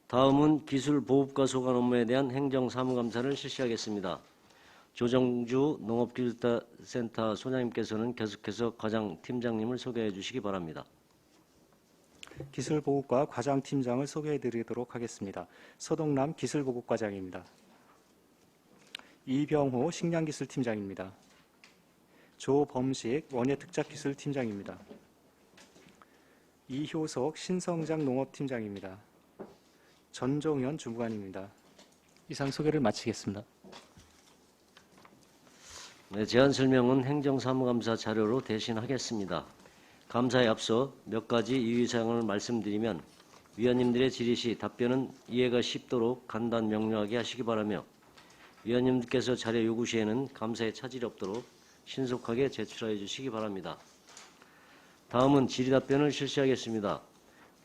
다음은 기술 보급과 소관 업무에 대한 행정사무감사를 실시하겠습니다. 조정주 농업기술센터 소장님께서는 계속해서 과장 팀장님을 소개해 주시기 바랍니다. 기술보급과 과장팀장을 소개해 드리도록 하겠습니다. 서동남 기술보급과장입니다. 이병호 식량기술팀장입니다. 조범식 원예특작기술팀장입니다. 이효석 신성장 농업팀장입니다. 전종현 주무관입니다. 이상 소개를 마치겠습니다. 네, 제안 설명은 행정사무감사 자료로 대신하겠습니다. 감사에 앞서 몇 가지 유의사항을 말씀드리면 위원님들의 질의 시 답변은 이해가 쉽도록 간단 명료하게 하시기 바라며 위원님들께서 자료 요구 시에는 감사에 차질이 없도록 신속하게 제출하여 주시기 바랍니다. 다음은 질의 답변을 실시하겠습니다.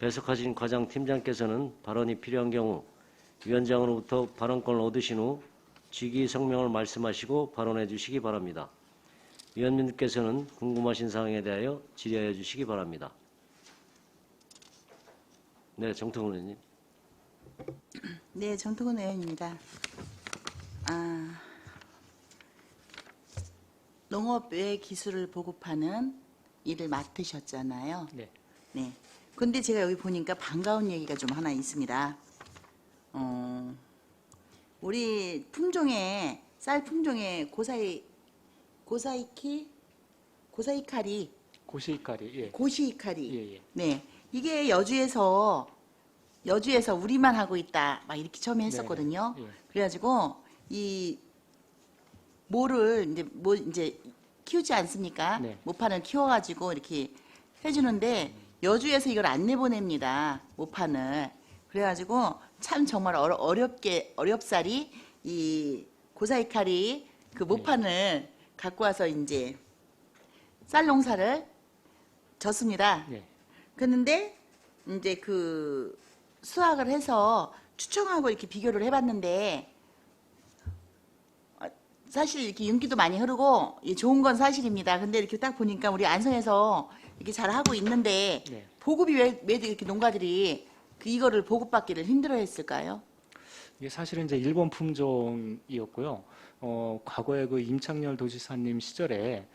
배석하신 과장 팀장께서는 발언이 필요한 경우 위원장으로부터 발언권을 얻으신 후 직위 성명을 말씀하시고 발언해 주시기 바랍니다. 위원님들께서는 궁금하신 사항에 대하여 질의하여 주시기 바랍니다. 네, 정통훈 의원님. 네, 정통훈 의원입니다. 농업의 기술을 보급하는 일을 맡으셨잖아요. 네. 네. 근데 제가 여기 보니까 반가운 얘기가 좀 하나 있습니다. 우리 품종에 쌀 품종에 고사이카리, 고시이카리. 고시이카리. 예. 네, 이게 여주에서 우리만 하고 있다, 막 이렇게 처음에 했었거든요. 예. 그래가지고 이 모를 이제 키우지 않습니까? 네. 모판을 키워가지고 이렇게 해주는데 여주에서 이걸 안 내보냅니다. 모판을. 그래가지고 참 정말 어렵사리 이 고사이카리 그 모판을 갖고 와서 이제 쌀 농사를 졌습니다. 네. 그런데 이제 그 수확을 해서 추청하고 이렇게 비교를 해봤는데 사실 이렇게 윤기도 많이 흐르고 좋은 건 사실입니다. 근데 이렇게 딱 보니까 우리 안성에서 이렇게 잘 하고 있는데 네. 보급이 왜 이렇게 농가들이 이거를 보급받기를 힘들어했을까요? 이게 사실은 이제 일본 품종이었고요. 과거에 그 임창열 도지사님 시절에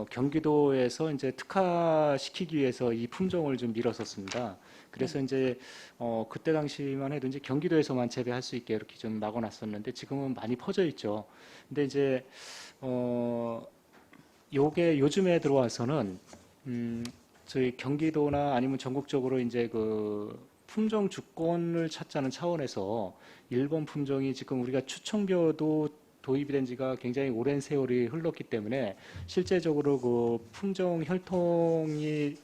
경기도에서 이제 특화시키기 위해서 이 품종을 좀 밀었었습니다. 그래서 이제 그때 당시만 해도 이제 경기도에서만 재배할 수 있게 이렇게 좀 막아놨었는데 지금은 많이 퍼져 있죠. 근데 이제 요게 요즘에 들어와서는 저희 경기도나 아니면 전국적으로 이제 그 품종 주권을 찾자는 차원에서 일본 품종이 지금 우리가 추청벼도 도입이 된 지가 굉장히 오랜 세월이 흘렀기 때문에 실제적으로 그 품종 혈통이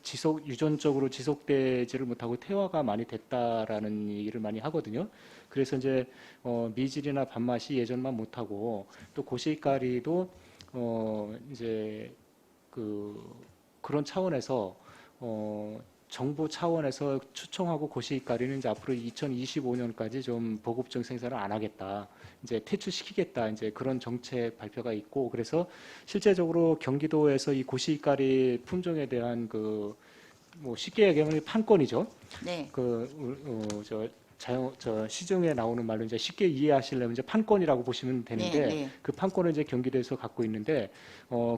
유전적으로 지속되지를 못하고 퇴화가 많이 됐다라는 얘기를 많이 하거든요. 그래서 이제 미질이나 밥맛이 예전만 못하고 또 고시가리도 이제 그런 차원에서 정부 차원에서 추청하고 고시가리는 이제 앞으로 2025년까지 좀 보급적 생산을 안 하겠다. 이제 퇴출시키겠다. 이제 그런 정책 발표가 있고 그래서 실제적으로 경기도에서 이 고시가리 품종에 대한 뭐 쉽게 얘기하면 판권이죠. 네. 시중에 나오는 말로 이제 쉽게 이해하시려면 이제 판권이라고 보시면 되는데 네. 그 판권을 이제 경기도에서 갖고 있는데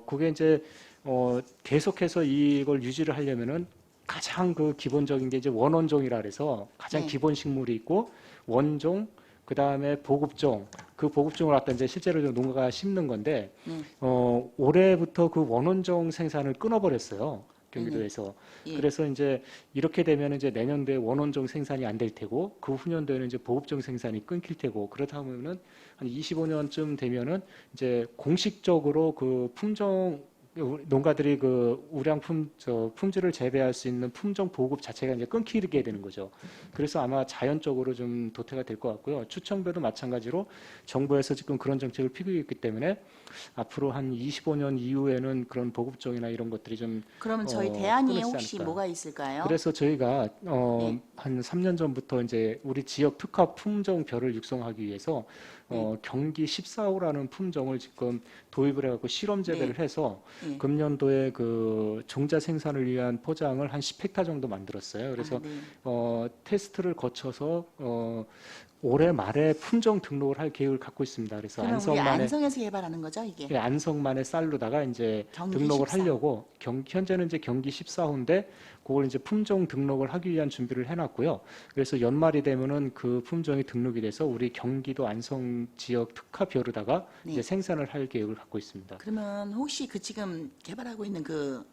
그게 이제 계속해서 이걸 유지를 하려면은 가장 그 기본적인 게 이제 원원종이라 그래서 가장 네. 기본 식물이 있고 원종 그 다음에 보급종 그 보급종을 갖다 이제 실제로 농가가 심는 건데 올해부터 그 원원종 생산을 끊어버렸어요. 경기도에서. 예. 그래서 이제 이렇게 되면 이제 내년도에 원원종 생산이 안 될 테고 그 후년도에는 이제 보급종 생산이 끊길 테고 그렇다 보면은 한 25년쯤 되면은 이제 공식적으로 그 품종 농가들이 그 품질을 재배할 수 있는 품종 보급 자체가 이제 끊기게 되는 거죠. 그래서 아마 자연적으로 좀 도태가 될 것 같고요. 추청벼도 마찬가지로 정부에서 지금 그런 정책을 피고 있기 때문에 앞으로 한 25년 이후에는 그런 보급종이나 이런 것들이 좀 그러면 저희 대안이 끊이지 혹시 않을까. 뭐가 있을까요? 그래서 저희가 네. 한 3년 전부터 이제 우리 지역 특화 품종별을 육성하기 위해서 경기 14호라는 품종을 지금 도입을 해갖고 실험 재배를 해서 네. 금년도에 그 종자 생산을 위한 포장을 한 10헥타 정도 만들었어요. 그래서 네. 테스트를 거쳐서 올해 말에 품종 등록을 할 계획을 갖고 있습니다. 그래서 그러면 우리 안성에서 개발하는 거죠, 이게? 예, 안성만의 쌀로다가 이제 경기 등록을 14호. 하려고 현재는 이제 경기 14호인데 그걸 이제 품종 등록을 하기 위한 준비를 해놨고요. 그래서 연말이 되면은 그 품종이 등록이 돼서 우리 경기도 안성 지역 특화 벼르다가 네. 이제 생산을 할 계획을 갖고 있습니다. 그러면 혹시 그 지금 개발하고 있는 그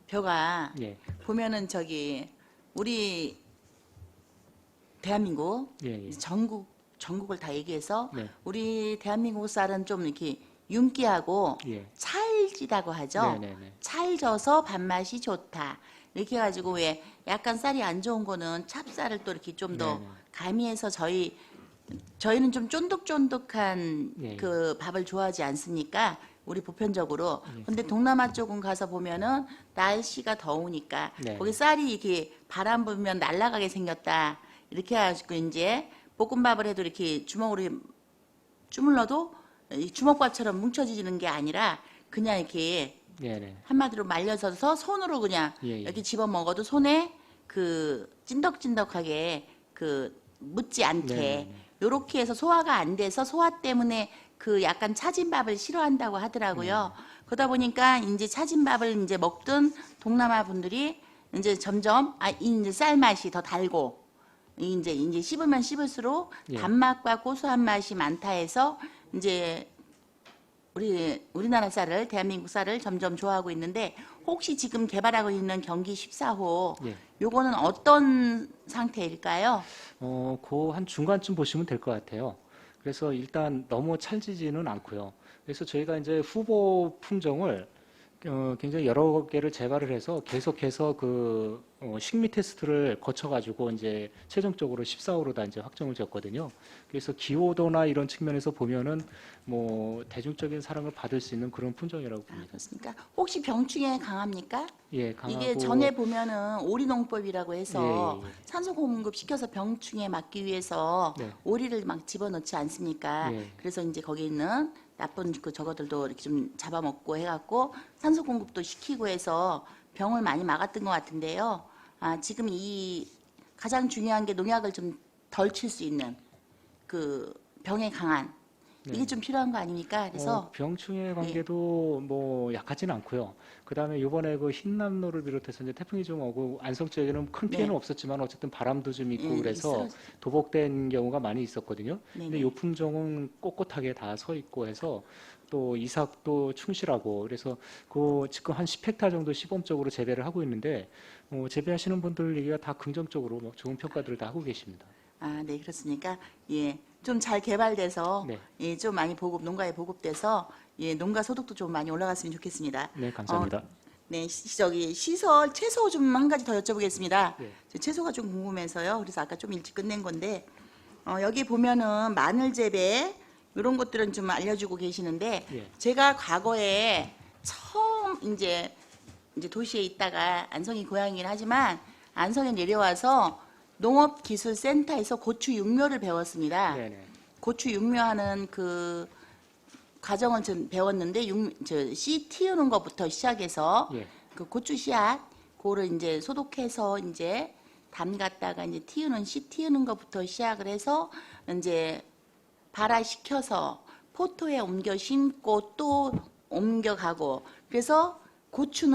벼가 예, 보면은 저기 우리 대한민국 예, 예. 전국을 다 얘기해서 네. 우리 대한민국 쌀은 좀 이렇게 윤기하고 예. 찰지다고 하죠. 네네네. 찰져서 밥맛이 좋다. 이렇게 해가지고 왜 약간 쌀이 안 좋은 거는 찹쌀을 또 이렇게 좀 더 네네. 가미해서 저희는 좀 쫀득쫀득한 예, 예. 그 밥을 좋아하지 않습니까? 우리 보편적으로. 예. 근데 동남아 쪽은 가서 보면은 날씨가 더우니까 네. 거기 쌀이 이렇게 바람 불면 날아가게 생겼다. 이렇게 해가지고 이제 볶음밥을 해도 이렇게 주먹으로 주물러도 이 주먹밥처럼 뭉쳐지는 게 아니라 그냥 이렇게 네네. 한마디로 말려서서 손으로 그냥 예, 예. 이렇게 집어 먹어도 손에 그 찐덕찐덕하게 그 묻지 않게 네네네. 요렇게 해서 소화가 안 돼서 소화 때문에 그 약간 차진 밥을 싫어한다고 하더라고요. 그러다 보니까 이제 차진 밥을 이제 먹던 동남아 분들이 이제 점점 이제 쌀 맛이 더 달고 이제 씹으면 씹을수록 예. 단맛과 고소한 맛이 많다 해서 이제 우리나라 쌀을 대한민국 쌀을 점점 좋아하고 있는데 혹시 지금 개발하고 있는 경기 14호 예. 요거는 어떤 상태일까요? 그 한 중간쯤 보시면 될 것 같아요. 그래서 일단 너무 찰지지는 않고요. 그래서 저희가 이제 후보 품종을 굉장히 여러 개를 재발을 해서 계속해서 그 식미 테스트를 거쳐가지고 이제 최종적으로 14호로 다 이제 확정을 지었거든요. 그래서 기호도나 이런 측면에서 보면은 뭐 대중적인 사랑을 받을 수 있는 그런 품종이라고 아, 봅니다. 그렇습니까? 혹시 병충해 강합니까? 예, 강하고 이게 전에 보면은 오리농법이라고 해서 예, 예, 예. 산소 공급 시켜서 병충해 막기 위해서 네. 오리를 막 집어넣지 않습니까? 예. 그래서 이제 거기 있는 나쁜 그 저것들도 이렇게 좀 잡아먹고 해갖고 산소 공급도 시키고 해서 병을 많이 막았던 것 같은데요. 아, 지금 이 가장 중요한 게 농약을 좀 덜 칠 수 있는 그 병에 강한 이게 네. 좀 필요한 거 아닙니까? 그래서 병충해 관계도 뭐 약하지는 않고요. 그다음에 이번에 그 흰남노를 비롯해서 이제 태풍이 좀 오고 안성 지역에는 큰 피해는 네. 없었지만 어쨌든 바람도 좀 있고 예, 그래서 있어요. 도복된 경우가 많이 있었거든요. 네네. 근데 이 품종은 꼿꼿하게 다 서 있고 해서 또 이삭도 충실하고 그래서 그 지금 한 10헥타 정도 시범적으로 재배를 하고 있는데 재배하시는 분들 얘기가 다 긍정적으로 뭐 좋은 평가들을 다 하고 계십니다. 아, 네, 그렇습니까? 예, 좀 잘 개발돼서 네. 예, 좀 많이 농가에 보급돼서 예, 농가 소득도 좀 많이 올라갔으면 좋겠습니다. 네, 감사합니다. 네, 저기 시설 채소 좀 한 가지 더 여쭤보겠습니다. 네. 저 채소가 좀 궁금해서요. 그래서 아까 좀 일찍 끝낸 건데 여기 보면은 마늘 재배 이런 것들은 좀 알려주고 계시는데 예. 제가 과거에 처음 이제 도시에 있다가 안성이 고향이긴 하지만 안성에 내려와서 농업기술센터에서 고추 육묘를 배웠습니다. 네네. 고추 육묘하는 그 과정을 좀 배웠는데 씨 틔우는 것부터 시작해서 예. 그 고추 씨앗 그거를 이제 소독해서 이제 담갔다가 이제 씨 틔우는 것부터 시작을 해서 이제 발화시켜서 포토에 옮겨 심고 또 옮겨가고 그래서 고추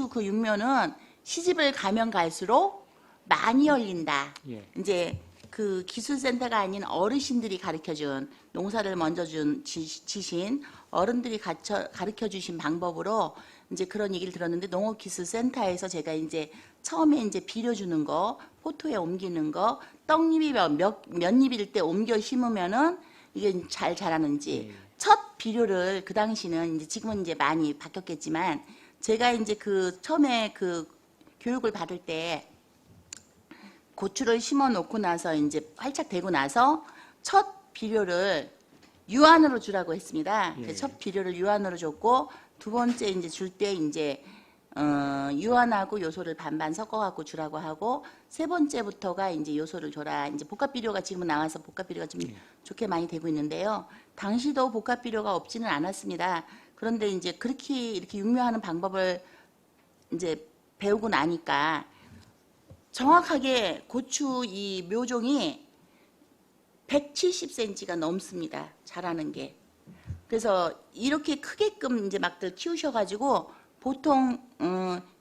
그 육묘는 시집을 가면 갈수록 많이 열린다. 예. 이제 그 기술센터가 아닌 어르신들이 가르쳐준 농사를 먼저 지신 어른들이 가르쳐주신 방법으로 이제 그런 얘기를 들었는데 농업기술센터에서 제가 이제 처음에 이제 비료 주는 거, 포토에 옮기는 거, 떡잎이 몇 잎일 때 옮겨 심으면은 이게 잘 자라는지 예. 첫 비료를 그 당시는 이제 지금은 이제 많이 바뀌었겠지만 제가 이제 그 처음에 그 교육을 받을 때 고추를 심어 놓고 나서 이제 활착 되고 나서 첫 비료를 유한으로 주라고 했습니다. 예. 첫 비료를 유한으로 줬고 두 번째 이제 줄 때 이제 유한하고 요소를 반반 섞어갖고 주라고 하고 세 번째부터가 이제 요소를 줘라. 이제 복합 비료가 지금은 나와서 복합 비료가 좀 좋게 많이 되고 있는데요. 당시도 복합 비료가 없지는 않았습니다. 그런데 이제 그렇게 이렇게 육묘하는 방법을 이제 배우고 나니까 정확하게 고추 이 묘종이 170cm가 넘습니다. 자라는 게. 그래서 이렇게 크게끔 이제 막들 키우셔가지고 보통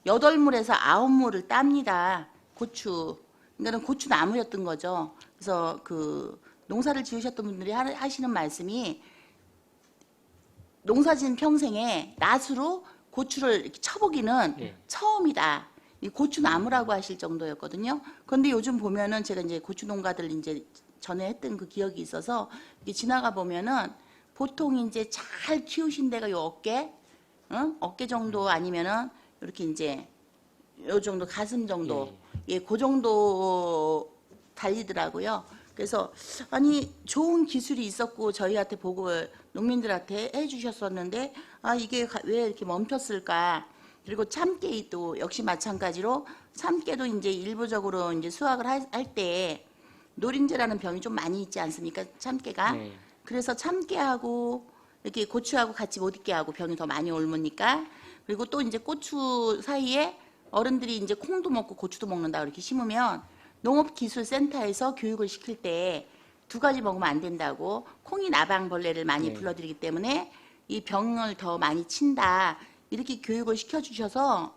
8물에서 9물을 땁니다. 고추. 그러니까 고추 나무였던 거죠. 그래서 그 농사를 지으셨던 분들이 하시는 말씀이 농사진 평생에 낫으로 고추를 이렇게 쳐보기는 예. 처음이다. 이 고추 나무라고 하실 정도였거든요. 그런데 요즘 보면은 제가 이제 고추 농가들 이제 전에 했던 그 기억이 있어서 이게 지나가 보면은 보통 이제 잘 키우신 데가 요 어깨, 어깨 정도 아니면은 이렇게 이제 요 정도 가슴 정도, 예, 그 정도 달리더라고요. 그래서 아니 좋은 기술이 있었고 저희한테 보고를 농민들한테 해주셨었는데 아 이게 왜 이렇게 멈췄을까? 그리고 참깨도 역시 마찬가지로 참깨도 이제 일부적으로 이제 수확을 할 때 노린재라는 병이 좀 많이 있지 않습니까? 참깨가. 네. 그래서 참깨하고 이렇게 고추하고 같이 못 익게 하고 병이 더 많이 옮으니까 그리고 또 이제 고추 사이에 어른들이 이제 콩도 먹고 고추도 먹는다 이렇게 심으면 농업기술센터에서 교육을 시킬 때 두 가지 먹으면 안 된다고 콩이 나방벌레를 많이 네. 불러들이기 때문에 이 병을 더 많이 친다 이렇게 교육을 시켜주셔서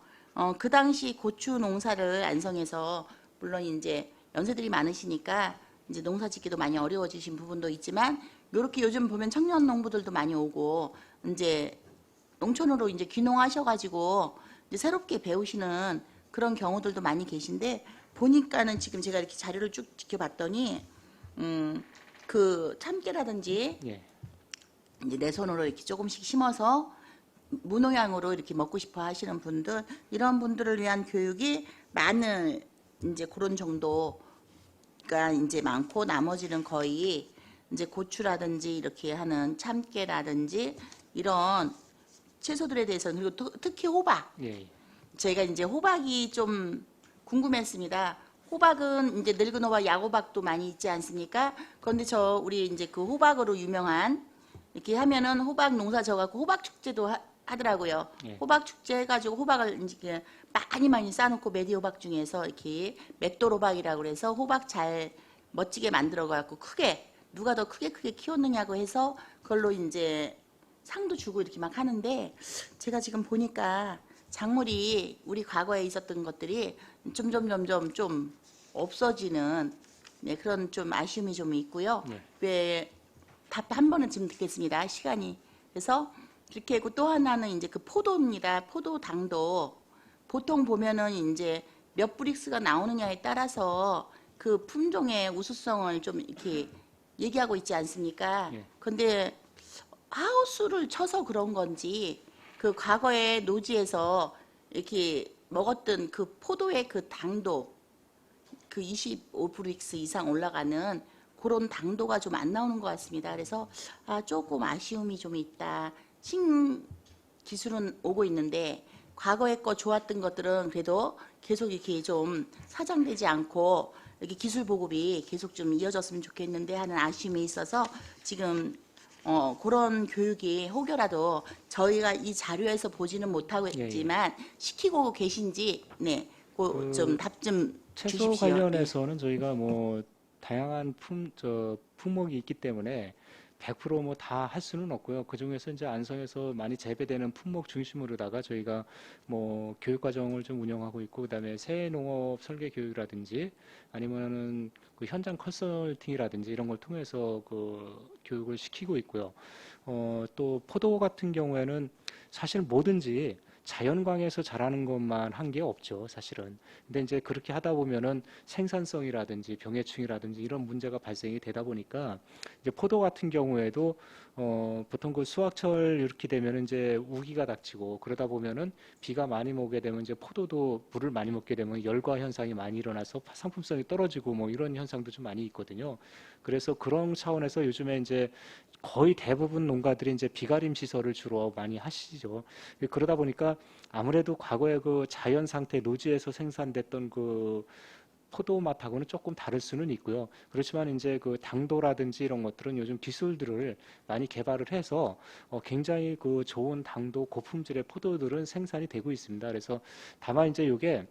그 당시 고추 농사를 안성에서 물론 이제 연세들이 많으시니까 이제 농사 짓기도 많이 어려워지신 부분도 있지만 이렇게 요즘 보면 청년 농부들도 많이 오고 이제 농촌으로 이제 귀농하셔가지고 이제 새롭게 배우시는 그런 경우들도 많이 계신데 보니까는 지금 제가 이렇게 자료를 쭉 지켜봤더니 그 참깨라든지 예. 이제 내 손으로 이렇게 조금씩 심어서 무농약으로 이렇게 먹고 싶어 하시는 분들 이런 분들을 위한 교육이 많은 이제 그런 정도가 이제 많고 나머지는 거의 이제 고추라든지 이렇게 하는 참깨라든지 이런 채소들에 대해서는 그리고 특히 호박 예. 저희가 이제 호박이 좀 궁금했습니다. 호박은 이제 늙은 호박, 약호박도 많이 있지 않습니까? 그런데 우리 이제 그 호박으로 유명한 이렇게 하면은 호박 농사 져갖고 호박 축제도 하더라고요. 예. 호박 축제 해가지고 호박을 이제 많이 쌓아놓고 메디 호박 중에서 이렇게 맷돌 호박이라고 그래서 호박 잘 멋지게 만들어갖고 크게 누가 더 크게 키웠느냐고 해서 그걸로 이제 상도 주고 이렇게 막 하는데 제가 지금 보니까 작물이 우리 과거에 있었던 것들이 점점 좀 없어지는 네, 그런 좀 아쉬움이 좀 있고요. 네. 왜 답 한 번은 지금 듣겠습니다. 시간이. 그래서 그렇게 하고 또 하나는 이제 그 포도입니다. 포도 당도 보통 보면은 이제 몇 브릭스가 나오느냐에 따라서 그 품종의 우수성을 좀 이렇게 얘기하고 있지 않습니까? 예. 근데 하우스를 쳐서 그런 건지 그 과거에 노지에서 이렇게 먹었던 그 포도의 그 당도 그 25브릭스 이상 올라가는 그런 당도가 좀 안 나오는 것 같습니다. 그래서 조금 아쉬움이 좀 있다. 신기술은 오고 있는데 과거에 거 좋았던 것들은 그래도 계속 이렇게 좀 사장되지 않고 이렇게 기술 보급이 계속 좀 이어졌으면 좋겠는데 하는 아쉬움이 있어서 지금 그런 교육이 혹여라도 저희가 이 자료에서 보지는 못하고 예, 예. 있지만 시키고 계신지 네, 좀 답 좀 채소 주십시오. 관련해서는 저희가 뭐 다양한 품목이 있기 때문에 100% 뭐 다 할 수는 없고요. 그 중에서 이제 안성에서 많이 재배되는 품목 중심으로다가 저희가 뭐 교육 과정을 좀 운영하고 있고, 그다음에 새농업 설계 교육이라든지 아니면은 그 현장 컨설팅이라든지 이런 걸 통해서 그 교육을 시키고 있고요. 또 포도 같은 경우에는 사실 뭐든지 자연광에서 자라는 것만 한 게 없죠, 사실은. 근데 이제 그렇게 하다 보면은 생산성이라든지 병해충이라든지 이런 문제가 발생이 되다 보니까 이제 포도 같은 경우에도 보통 그 수확철 이렇게 되면 이제 우기가 닥치고 그러다 보면은 비가 많이 오게 되면 이제 포도도 물을 많이 먹게 되면 열과 현상이 많이 일어나서 상품성이 떨어지고 뭐 이런 현상도 좀 많이 있거든요. 그래서 그런 차원에서 요즘에 이제 거의 대부분 농가들이 이제 비가림 시설을 주로 많이 하시죠. 그러다 보니까 저희가 아무래도 과거에 그 자연 상태 노지에서 생산됐던 그 포도 맛하고는 조금 다를 수는 있고요. 그렇지만 이제 그 당도라든지 이런 것들은 요즘 기술들을 많이 개발을 해서 굉장히 그 좋은 당도 고품질의 포도들은 생산이 되고 있습니다. 그래서 다만 이제 이게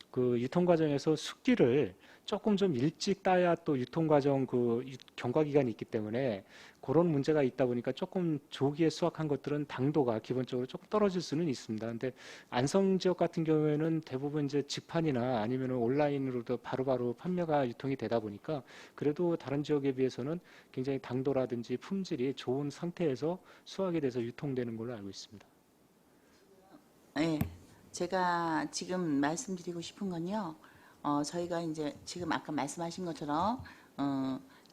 그 유통 과정에서 숙기를 조금 좀 일찍 따야 또 유통 과정 그 경과 기간이 있기 때문에 그런 문제가 있다 보니까 조금 조기에 수확한 것들은 당도가 기본적으로 조금 떨어질 수는 있습니다. 근데 안성 지역 같은 경우에는 대부분 이제 직판이나 아니면 온라인으로도 바로바로 판매가 유통이 되다 보니까 그래도 다른 지역에 비해서는 굉장히 당도라든지 품질이 좋은 상태에서 수확이 돼서 유통되는 걸로 알고 있습니다. 네, 제가 지금 말씀드리고 싶은 건요. 저희가 이제 지금 아까 말씀하신 것처럼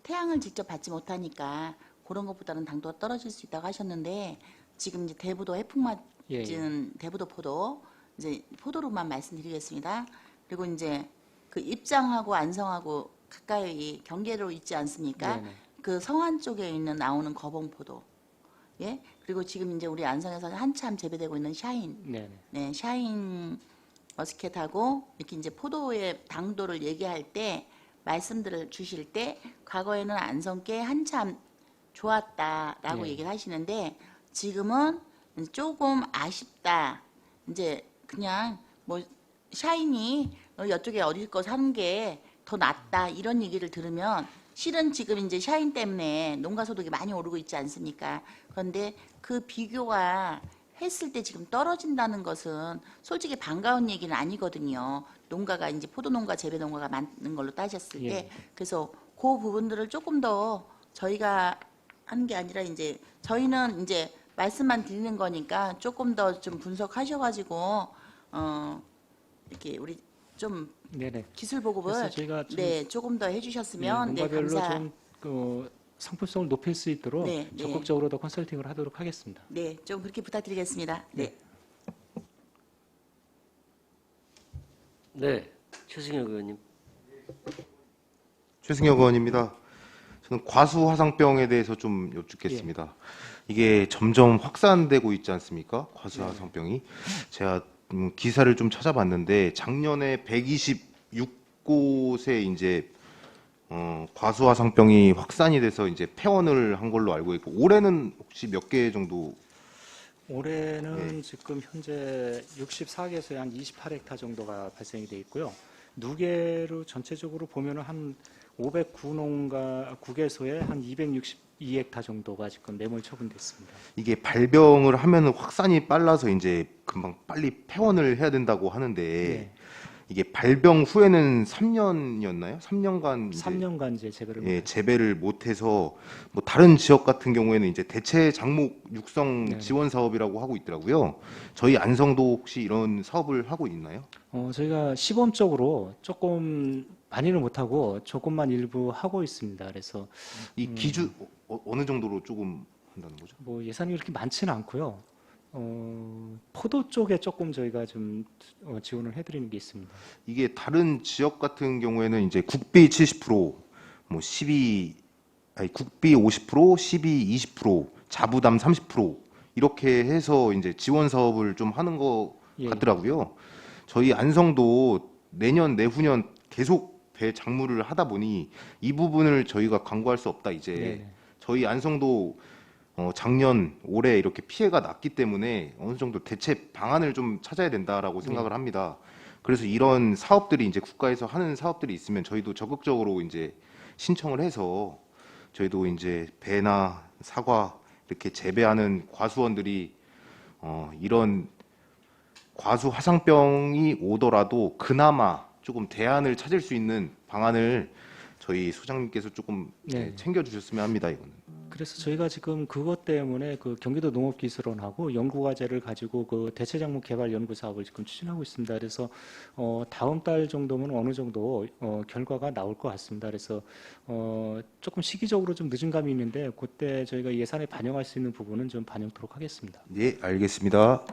태양을 직접 받지 못하니까 그런 것보다는 당도가 떨어질 수 있다고 하셨는데 지금 이제 대부도 해풍 맞은 예, 대부도 포도 이제 포도로만 말씀드리겠습니다. 그리고 이제 그 입장하고 안성하고 가까이 경계로 있지 않습니까? 네네. 그 성안 쪽에 있는 나오는 거봉포도. 예? 그리고 지금 이제 우리 안성에서 한참 재배되고 있는 샤인. 네네. 네, 샤인 머스켓하고 이렇게 이제 포도의 당도를 얘기할 때 말씀들을 주실 때 과거에는 안성께 한참 좋았다라고 네. 얘기를 하시는데 지금은 조금 아쉽다. 이제 그냥 뭐 샤인이 이쪽에 어디 거 사는 게 더 낫다 이런 얘기를 들으면 실은 지금 이제 샤인 때문에 농가 소득이 많이 오르고 있지 않습니까? 그런데 그 비교가 했을 때 지금 떨어진다는 것은 솔직히 반가운 얘기는 아니거든요. 농가가 이제 포도농가, 재배농가가 많은 걸로 따졌을 때. 예. 그래서 그 부분들을 조금 더 저희가 하는 게 아니라 이제 저희는 이제 말씀만 드리는 거니까 조금 더 좀 분석하셔가지고 이렇게 우리 좀 네네. 기술 그래서 보급을 저희가 좀 네 조금 더 해주셨으면 네 농가별로 감사. 좀 상품성을 높일 수 있도록 네, 네. 적극적으로 더 컨설팅을 하도록 하겠습니다. 네, 좀 그렇게 부탁드리겠습니다. 네. 네, 최승혁 의원님. 최승혁 의원입니다. 저는 과수화상병에 대해서 좀 여쭙겠습니다. 이게 점점 확산되고 있지 않습니까? 과수화상병이. 제가 기사를 좀 찾아봤는데 작년에 126곳에 이제 과수화상병이 확산이 돼서 이제 폐원을 한 걸로 알고 있고 올해는 혹시 몇 개 정도? 올해는 지금 현재 64개소에 한 28헥타 정도가 발생이 돼 있고요. 누계로 전체적으로 보면은 한 509농가 9개소에 한 262헥타 정도가 지금 매몰 처분됐습니다. 이게 발병을 하면은 확산이 빨라서 이제 금방 빨리 폐원을 해야 된다고 하는데 네. 이게 발병 후에는 3년이었나요? 3년간 3년간 이제 재배를 예, 재배를 못해서 뭐 다른 지역 같은 경우에는 이제 대체 작목 육성 네. 지원 사업이라고 하고 있더라고요. 저희 안성도 혹시 이런 사업을 하고 있나요? 저희가 시범적으로 조금 많이는 못하고 조금만 일부 하고 있습니다. 그래서 이 기준 어느 정도로 조금 한다는 거죠? 뭐 예산이 그렇게 많지는 않고요. 포도 쪽에 조금 저희가 좀 지원을 해드리는 게 있습니다. 이게 다른 지역 같은 경우에는 이제 국비 70%, 뭐 12, 아니 국비 50%, 12, 20%, 자부담 30% 이렇게 해서 이제 지원 사업을 좀 하는 것 예. 같더라고요. 저희 안성도 내년 내후년 계속 배 작물을 하다 보니 이 부분을 저희가 광고할 수 없다 이제. 네. 저희 안성도 작년 올해 이렇게 피해가 났기 때문에 어느 정도 대체 방안을 좀 찾아야 된다라고 생각을 합니다. 그래서 이런 사업들이 이제 국가에서 하는 사업들이 있으면 저희도 적극적으로 이제 신청을 해서 저희도 이제 배나 사과 이렇게 재배하는 과수원들이 이런 과수 화상병이 오더라도 그나마 조금 대안을 찾을 수 있는 방안을 저희 소장님께서 조금 네. 챙겨주셨으면 합니다. 이거는. 그래서 저희가 지금 그것 때문에 그 경기도 농업기술원하고 연구과제를 가지고 그 대체작물 개발 연구 사업을 지금 추진하고 있습니다. 그래서 다음 달 정도면 어느 정도 결과가 나올 것 같습니다. 그래서 조금 시기적으로 좀 늦은 감이 있는데 그때 저희가 예산에 반영할 수 있는 부분은 좀 반영토록 하겠습니다. 네, 알겠습니다.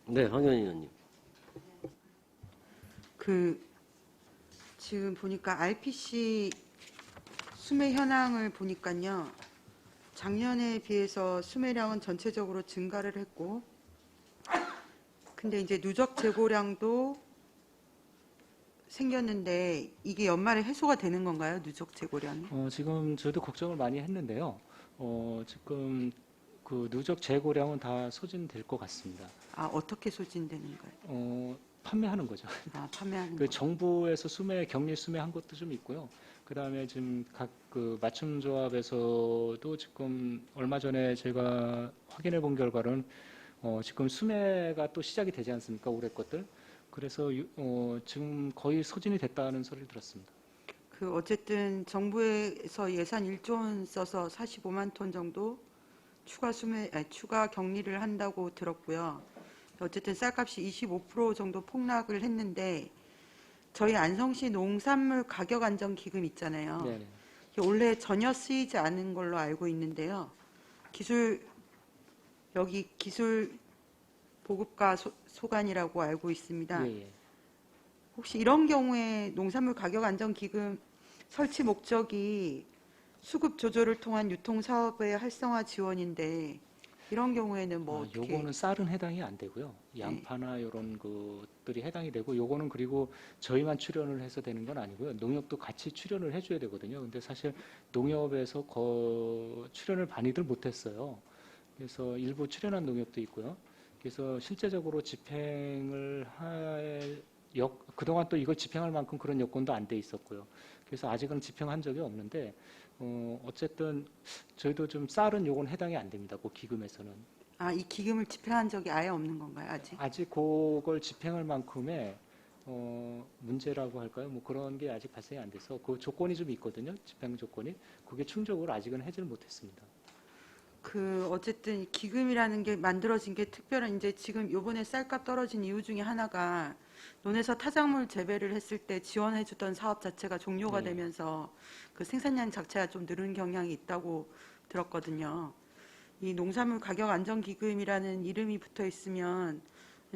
네, 황현희 의원님. 지금 보니까 RPC 수매 현황을 보니까요. 작년에 비해서 수매량은 전체적으로 증가를 했고 근데 이제 누적 재고량도 생겼는데 이게 연말에 해소가 되는 건가요? 누적 재고량이? 지금 저도 걱정을 많이 했는데요. 지금 그 누적 재고량은 다 소진될 것 같습니다. 아, 어떻게 소진되는 거예요? 판매하는 거죠. 아, 판매하는 그 거. 정부에서 격리 수매한 것도 좀 있고요. 그다음에 지금 각 그 맞춤 조합에서도 지금 얼마 전에 제가 확인해 본 결과는 지금 수매가 또 시작이 되지 않습니까? 올해 것들. 그래서 지금 거의 소진이 됐다는 소리를 들었습니다. 그 어쨌든 정부에서 예산 1조 원 써서 45만 톤 정도 추가 격리를 한다고 들었고요. 어쨌든 쌀값이 25% 정도 폭락을 했는데 저희 안성시 농산물 가격 안정 기금 있잖아요. 네. 이게 원래 전혀 쓰이지 않은 걸로 알고 있는데요. 여기 기술 보급가 소관이라고 알고 있습니다. 예, 예. 혹시 이런 경우에 농산물 가격 안정 기금 설치 목적이 수급 조절을 통한 유통 사업의 활성화 지원인데 이런 경우에는 뭐 어떻게? 요거는 쌀은 해당이 안 되고요. 양파나 이런 것들이 해당이 되고 요거는 그리고 저희만 출연을 해서 되는 건 아니고요. 농협도 같이 출연을 해줘야 되거든요. 근데 사실 농협에서 출연을 많이들 못했어요. 그래서 일부 출연한 농협도 있고요. 그래서 실제적으로 집행을 그동안 또 이걸 집행할 만큼 그런 여건도 안 돼 있었고요. 그래서 아직은 집행한 적이 없는데 어쨌든 저희도 좀 쌀은 요건 해당이 안 됩니다. 그 기금에서는. 아, 이 기금을 집행한 적이 아예 없는 건가요, 아직? 아직 그걸 집행할 만큼의 문제라고 할까요? 뭐 그런 게 아직 발생이 안 돼서 그 조건이 좀 있거든요. 집행 조건이. 그게 충족을 아직은 하지는 못했습니다. 어쨌든 이 기금이라는 게 만들어진 게 특별한 이제 지금 요번에 쌀값 떨어진 이유 중에 하나가 논에서 타작물 재배를 했을 때 지원해주던 사업 자체가 종료가 네. 되면서 그 생산량 자체가 좀 늘은 경향이 있다고 들었거든요. 이 농산물 가격 안정 기금이라는 이름이 붙어 있으면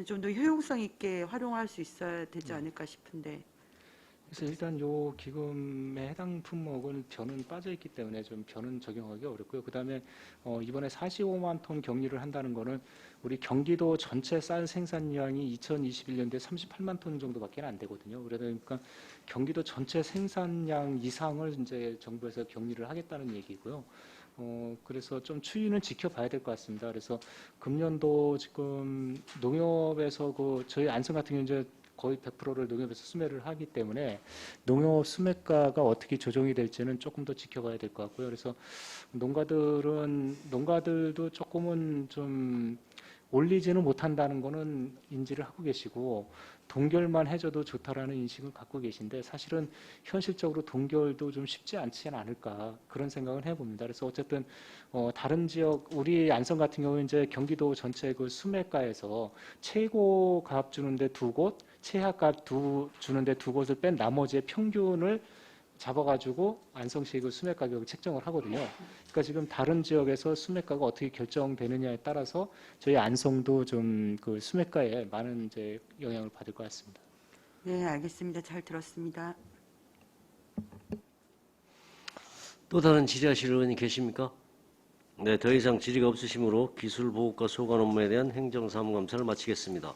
좀 더 효용성 있게 활용할 수 있어야 되지 않을까 싶은데. 그래서 일단 요 기금에 해당 품목은 벼는 빠져 있기 때문에 좀 벼는 적용하기 어렵고요. 그다음에 이번에 45만 톤 격리를 한다는 거는 우리 경기도 전체 쌀 생산량이 2021년도에 38만 톤 정도밖에 안 되거든요. 그러니까 경기도 전체 생산량 이상을 이제 정부에서 격리를 하겠다는 얘기고요. 그래서 좀 추이는 지켜봐야 될 것 같습니다. 그래서 금년도 지금 농협에서 저희 안성 같은 경우 이제 거의 100%를 농협에서 수매를 하기 때문에 농협 수매가가 어떻게 조정이 될지는 조금 더 지켜봐야 될 것 같고요. 그래서 농가들도 조금은 좀 올리지는 못한다는 거는 인지를 하고 계시고 동결만 해줘도 좋다라는 인식을 갖고 계신데 사실은 현실적으로 동결도 좀 쉽지 않지 않을까 그런 생각을 해봅니다. 그래서 어쨌든 다른 지역 우리 안성 같은 경우 이제 경기도 전체 그 수매가에서 최고 값 주는데 2곳, 최하값 주는데 2곳을 뺀 나머지의 평균을 잡아가지고 안성시 그 수매 가격을 책정을 하거든요. 그러니까 지금 다른 지역에서 수매가가 어떻게 결정되느냐에 따라서 저희 안성도 좀 그 수매가에 많은 이제 영향을 받을 것 같습니다. 네, 알겠습니다. 잘 들었습니다. 또 다른 질의하실 의원이 계십니까? 네, 더 이상 질의가 없으시므로 기술보호과 소관 업무에 대한 행정사무감사를 마치겠습니다.